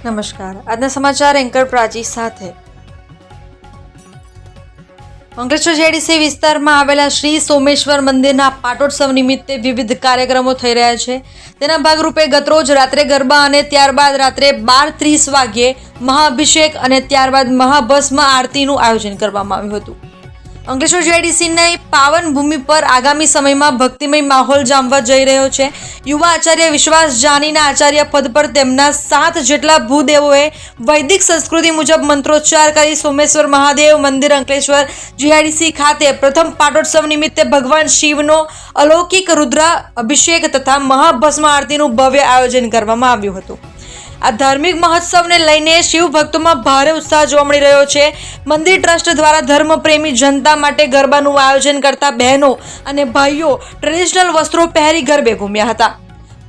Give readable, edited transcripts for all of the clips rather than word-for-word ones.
નમસ્કાર. આજના સમાચાર એન્કર પ્રાચી સાથે. અંકલેશ્વર જેડીસી વિસ્તારમાં આવેલા શ્રી સોમેશ્વર મંદિરના પાટોત્સવ નિમિત્તે વિવિધ કાર્યક્રમો થઈ રહ્યા છે. તેના ભાગરૂપે ગતરોજ રાત્રે ગરબા અને ત્યારબાદ રાત્રે 12:30 વાગ્યે મહાઅભિષેક અને ત્યારબાદ મહાભસ્મ આરતીનું આયોજન કરવામાં આવ્યું હતું. અંકલેશ્વર જેડીસીની પાવન ભૂમિ પર આગામી સમયમાં ભક્તિમય માહોલ જામવા જઈ રહ્યો છે. યુવા આચાર્ય વિશ્વાસ જાનીના આચાર્ય પદ પર તેમના 7 જેટલા ભૂદેવોએ વૈદિક સંસ્કૃતિ મુજબ મંત્રોચ્ચાર કરી સોમેશ્વર મહાદેવ મંદિર અંકલેશ્વર જીઆઈડીસી ખાતે પ્રથમ પાટોત્સવ નિમિત્તે ભગવાન શિવનો અલૌકિક રુદ્ર અભિષેક તથા મહાભસ્મ આરતીનું ભવ્ય આયોજન કરવામાં આવ્યું હતું. આ ધાર્મિક મહોત્સવને લઈને શિવ ભક્તોમાં ભારે ઉત્સાહ જોવા મળી રહ્યો છે. મંદિર ટ્રસ્ટ દ્વારા ધર્મપ્રેમી જનતા માટે ગરબાનું આયોજન કરતા બહેનો અને ભાઈઓ ટ્રેડિશનલ વસ્ત્રો પહેરી ગરબે ઘૂમ્યા હતા.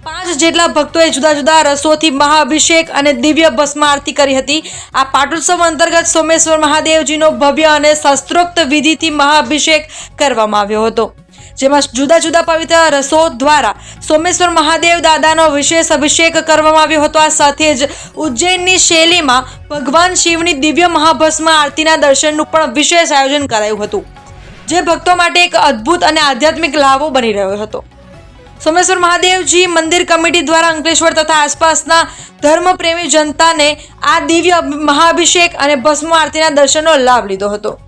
5 જેટલા ભક્તોએ જુદા જુદા રસોથી મહાઅભિષેક અને દિવ્ય ભસ્મ આરતી કરી હતી. આ પાટોત્સવ અંતર્ગત સોમેશ્વર મહાદેવજીનો ભવ્ય અને શાસ્ત્રોક્ત વિધિથી મહાઅભિષેક કરવામાં આવ્યો હતો, જેમાં જુદા જુદા પવિત્ર રસો દ્વારા સોમેશ્વર મહાદેવ દાદાનો વિશેષ અભિષેક કરવામાં આવ્યો હતો. આ સાથે જ ઉજ્જૈનની શૈલીમાં ભગવાન શિવની દિવ્ય મહાભસ્મ આરતીના દર્શનનું પણ વિશેષ આયોજન કરાયું હતું, જે ભક્તો માટે એક અદ્ભુત અને આધ્યાત્મિક લાવો બની રહ્યો હતો. સોમેશ્વર મહાદેવજી મંદિર કમિટી દ્વારા અંકલેશ્વર તથા આસપાસના ધર્મપ્રેમી જનતાને આ દિવ્ય મહાઅભિષેક અને ભસ્મ આરતીના દર્શનનો લાભ લીધો હતો.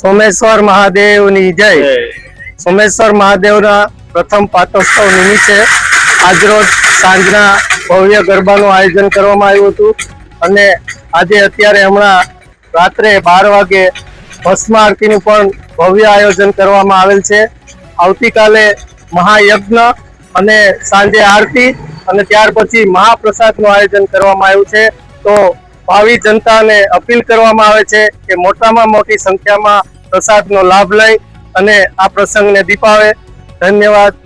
સોમેશ્વર મહાદેવની જય. સોમેશ્વર મહાદેવના પ્રથમ પાટોત્સવ નિમિત્તે આજરોજ સાંજના ભવ્ય ગરબાનું આયોજન કરવામાં આવ્યું હતું અને આજે અત્યારે હમણાં રાત્રે 12 વાગે ભસ્મ આરતીનું પણ ભવ્ય આયોજન કરવામાં આવેલ છે. આવતીકાલે મહાયજ્ઞ અને સાંજે આરતી અને ત્યાર પછી મહાપ્રસાદનું આયોજન કરવામાં આવ્યું છે. તો ભાવિ જનતાને અપીલ કરવામાં આવે છે કે મોટામાં મોટી સંખ્યામાં પ્રસાદનો લાભ લઈ અને આ પ્રસંગને દીપાવે. ધન્યવાદ.